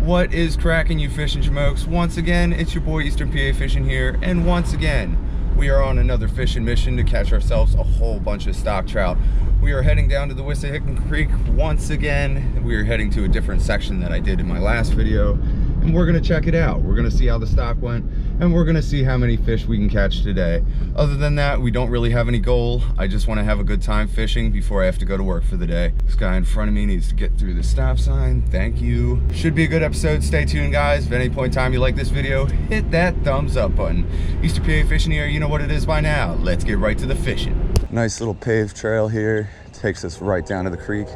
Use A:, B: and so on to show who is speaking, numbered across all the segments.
A: What is cracking, you fishing schmokes? Once again, it's your boy Eastern PA Fishing here, and once again, we are on another fishing mission to catch ourselves a whole bunch of stock trout. We are heading down to the Wissahickon Creek once again. We are heading to a different section that I did in my last video, and we're gonna check it out. We're gonna see how the stock went, and we're gonna see how many fish we can catch today. Other than that, we don't really have any goal. I just wanna have a good time fishing before I have to go to work for the day. This guy in front of me needs to get through the stop sign. Thank you. Should be a good episode. Stay tuned, guys. If at any point in time you like this video, hit that thumbs up button. Eastern PA Fishing here, you know what it is by now. Let's get right to the fishing. Nice little paved trail here. Takes us right down to the creek,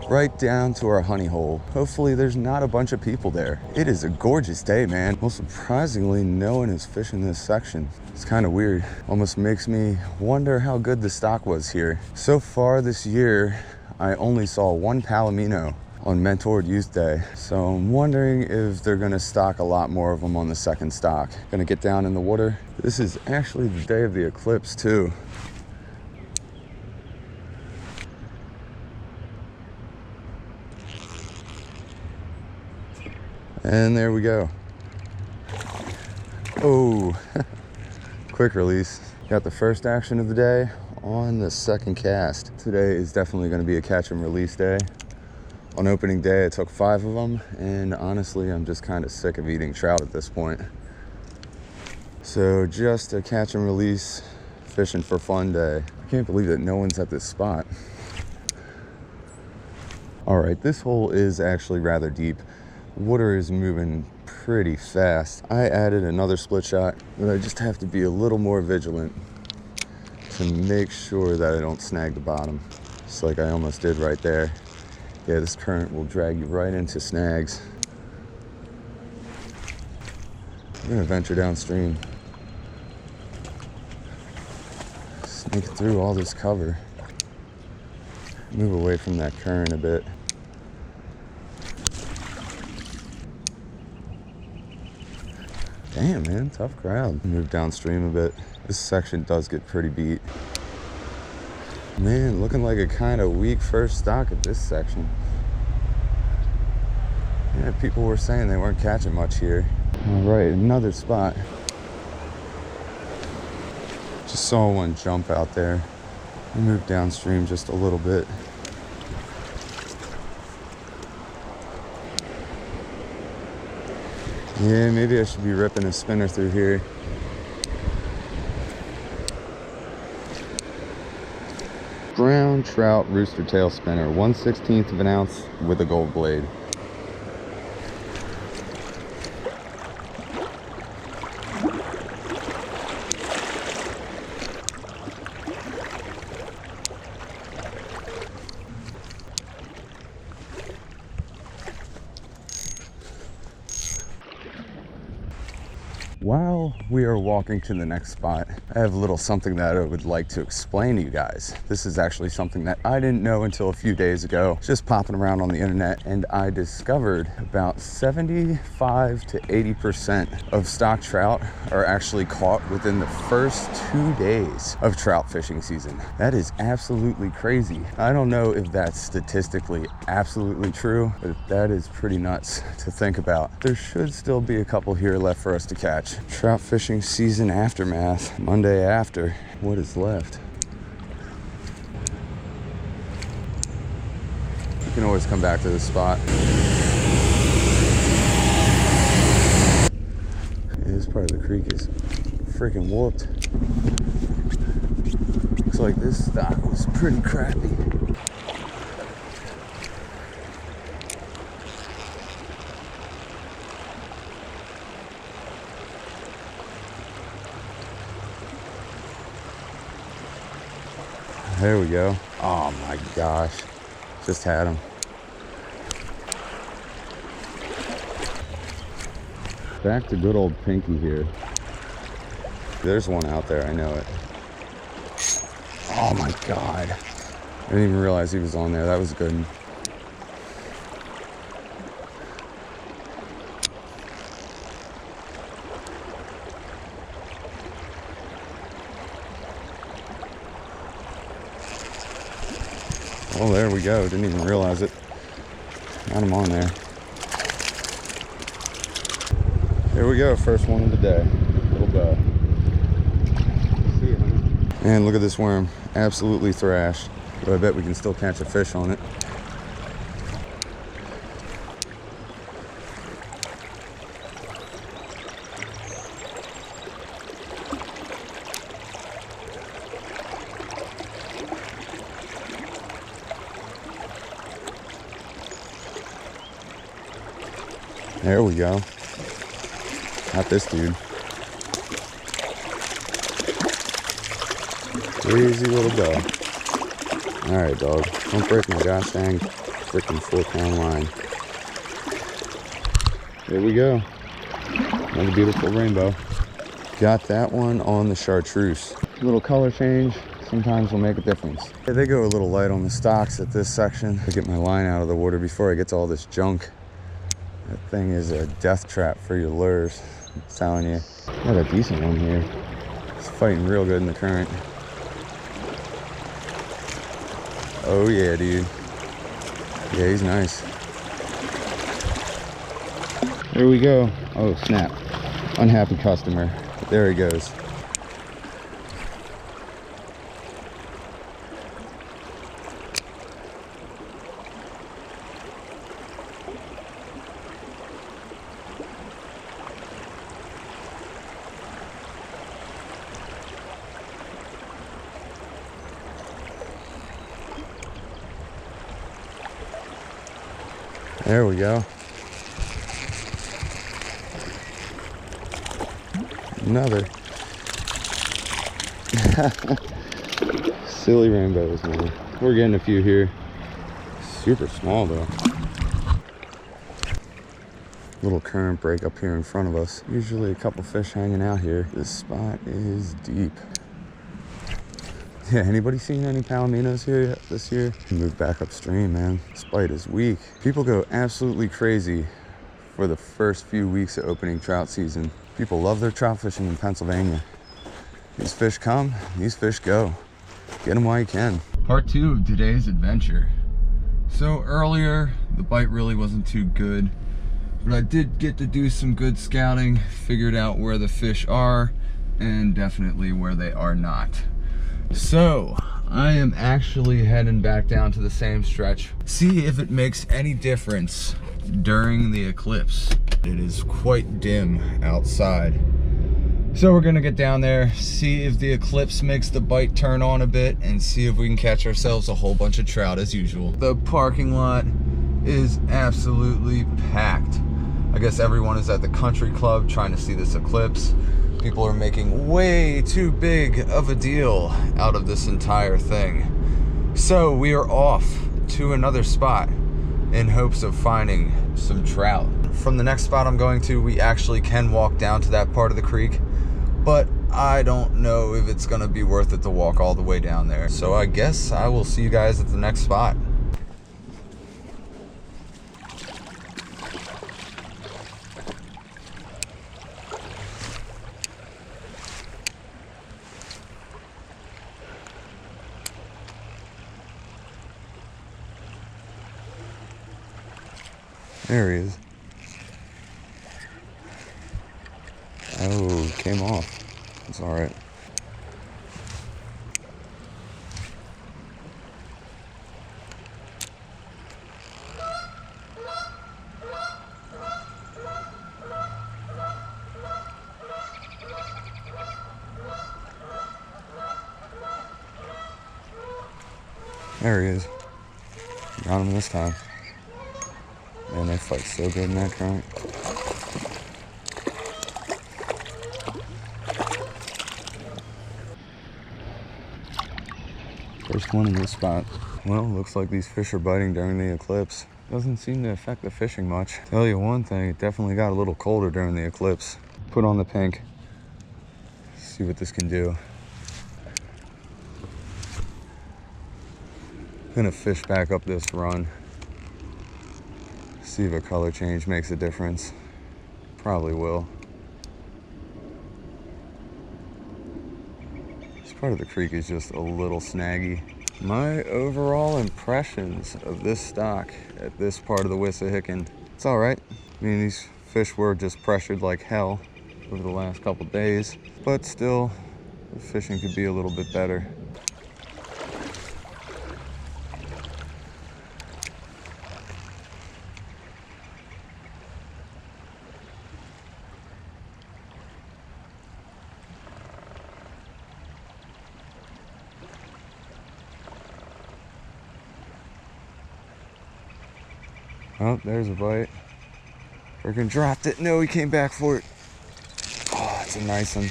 A: right down to our honey hole. Hopefully there's not a bunch of people there. It is a gorgeous day, man. Well, surprisingly, no one is fishing this section. It's kind of weird. Almost makes me wonder how good the stock was here. So far this year, I only saw one palomino on mentored youth day. So I'm wondering if they're gonna stock a lot more of them on the second stock. Gonna get down in the water. This is actually the day of the eclipse too. And there we go. Oh, quick release. Got the first action of the day on the second cast. Today is definitely gonna be a catch and release day. On opening day, I took 5 of them, and honestly, I'm just kind of sick of eating trout at this point. So just a catch and release, fishing for fun day. I can't believe that no one's at this spot. All right, this hole is actually rather deep. Water is moving pretty fast. I added another split shot, but I just have to be a little more vigilant to make sure that I don't snag the bottom. Just like I almost did right there. Yeah, this current will drag you right into snags. I'm gonna venture downstream. Sneak through all this cover. Move away from that current a bit. Damn, man, tough crowd. Move downstream a bit. This section does get pretty beat. Man, looking like a kind of weak first stock at this section. Yeah, people were saying they weren't catching much here. All right, another spot. Just saw one jump out there. I moved downstream just a little bit. Yeah, maybe I should be ripping a spinner through here. Brown trout rooster tail spinner, 1/16 of an ounce with a gold blade. While we are walking to the next spot, I have a little something that I would like to explain to you guys. This is actually something that I didn't know until a few days ago, just popping around on the internet, and I discovered about 75 to 80% of stock trout are actually caught within the first 2 days of trout fishing season. That is absolutely crazy. I don't know if that's statistically absolutely true, but that is pretty nuts to think about. There should still be a couple here left for us to catch. Trout fishing season aftermath, Monday after. What is left? You can always come back to this spot. Yeah, this part of the creek is freaking whooped. Looks like this stock was pretty crappy. There we go. Oh my gosh. Just had him. Back to good old Pinky here. There's one out there, I know it. Oh my God. I didn't even realize he was on there. That was good. Oh, there we go. Didn't even realize it. Got him on there. Here we go, first one of the day. Little bow. See ya, honey. And look at this worm, absolutely thrashed. But I bet we can still catch a fish on it. There we go. Not this dude. Crazy little bow. Alright, dog. Don't break my gosh dang freaking 4-pound line. There we go. Another beautiful rainbow. Got that one on the chartreuse. A little color change sometimes will make a difference. They go a little light on the stocks at this section. I get my line out of the water before I get to all this junk. That thing is a death trap for your lures, I'm telling you. Got a decent one here. It's fighting real good in the current. Oh yeah, dude. Yeah, he's nice. There we go. Oh, snap. Unhappy customer. There he goes. There we go. Another. Silly rainbows, man. We're getting a few here. Super small though. Little current break up here in front of us. Usually a couple fish hanging out here. This spot is deep. Yeah, anybody seen any palominos here yet this year? Move back upstream, man. This bite is weak. People go absolutely crazy for the first few weeks of opening trout season. People love their trout fishing in Pennsylvania. These fish come, these fish go. Get them while you can. Part 2 of today's adventure. So earlier, the bite really wasn't too good, but I did get to do some good scouting, figured out where the fish are, and definitely where they are not. So I am actually heading back down to the same stretch, see if it makes any difference during the eclipse. It is quite dim outside, so we're gonna get down there, see if the eclipse makes the bite turn on a bit, and see if we can catch ourselves a whole bunch of trout as usual. The parking lot is absolutely packed. I guess everyone is at the country club trying to see this eclipse. People are making way too big of a deal out of this entire thing. So we are off to another spot in hopes of finding some trout. From the next spot I'm going to, we actually can walk down to that part of the creek, but I don't know if it's gonna be worth it to walk all the way down there. So I guess I will see you guys at the next spot. There he is. Oh, came off. It's all right. There he is. Got him this time. Man, they fight so good in that current. First one in this spot. Well, looks like these fish are biting during the eclipse. Doesn't seem to affect the fishing much. Tell you one thing, it definitely got a little colder during the eclipse. Put on the pink. See what this can do. Gonna fish back up this run. See if a color change makes a difference. Probably will. This part of the creek is just a little snaggy. My overall impressions of this stock at this part of the Wissahickon, it's all right. I mean, these Fish were just pressured like hell over the last couple days, but still, the fishing could be a little bit better. Oh, there's a bite. Freaking dropped it. No, he came back for it. Oh, that's a nice one.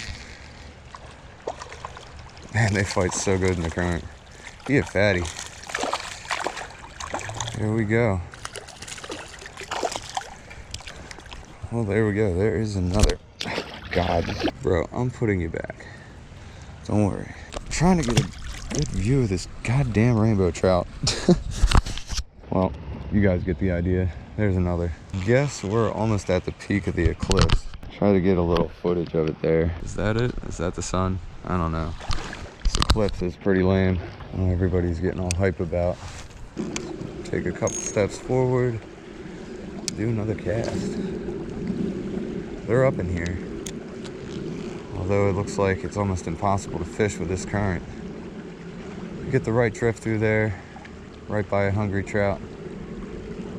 A: Man, they fight so good in the current. Be a fatty. Here we go. Well, there we go. There is another. Oh my God. Bro, I'm putting you back. Don't worry. I'm trying to get a good view of this goddamn rainbow trout. Well, you guys get the idea. There's another. Guess we're almost at the peak of the eclipse. Try to get a little footage of it there. Is that it? Is that the sun? I don't know. This eclipse is pretty lame. I know everybody's getting all hype about. Take a couple steps forward. Do another cast. They're up in here. Although it looks like it's almost impossible to fish with this current. You get the right drift through there, right by a hungry trout,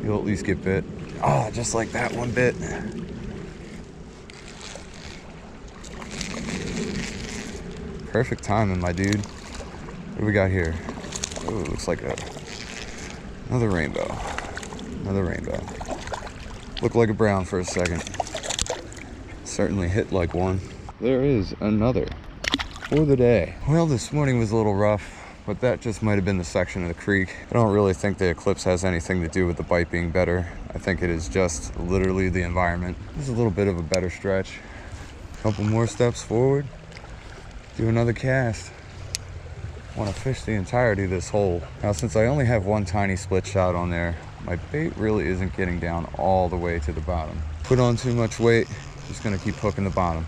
A: you'll at least get bit. Oh, just like that one bit. Perfect timing, my dude. What do we got here? Oh, it looks like another rainbow. Another rainbow. Looked like a brown for a second. Certainly hit like one. There is another for the day. Well, this morning was a little rough, but that just might have been the section of the creek. I don't really think the eclipse has anything to do with the bite being better. I think it is just literally the environment. This is a little bit of a better stretch. A couple more steps forward. Do another cast. Want to fish the entirety of this hole. Now, since I only have one tiny split shot on there, my bait really isn't getting down all the way to the bottom. Put on too much weight, just gonna keep hooking the bottom.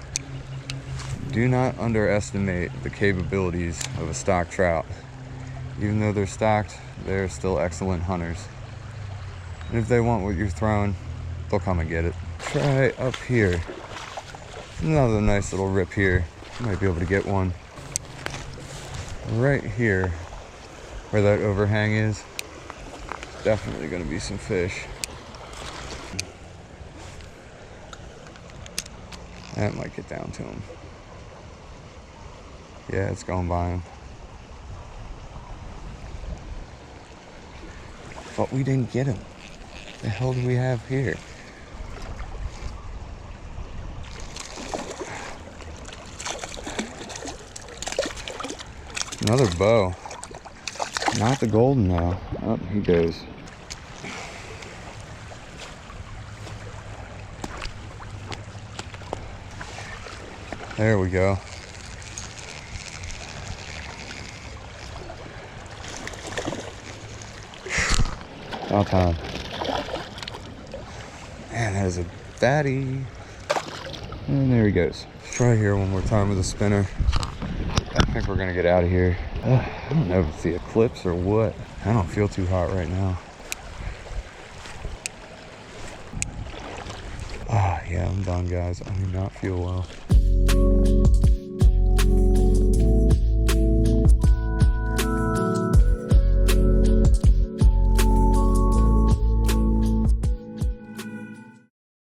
A: Do not underestimate the capabilities of a stocked trout. Even though they're stocked, they're still excellent hunters. And if they want what you're throwing, they'll come and get it. Try up here. Another nice little rip here. You might be able to get one. Right here, where that overhang is, definitely gonna be some fish. That might get down to him. Yeah, it's going by him. But we didn't get him. What the hell do we have here? Another bow. Not the golden now. Oh, he goes. There we go. About time. Man, that is a fatty. And there he goes. Let's try here one more time with a spinner. I think we're gonna get out of here. I don't know if it's the eclipse or what. I don't feel too hot right now. Yeah, I'm done, guys. I do not feel well.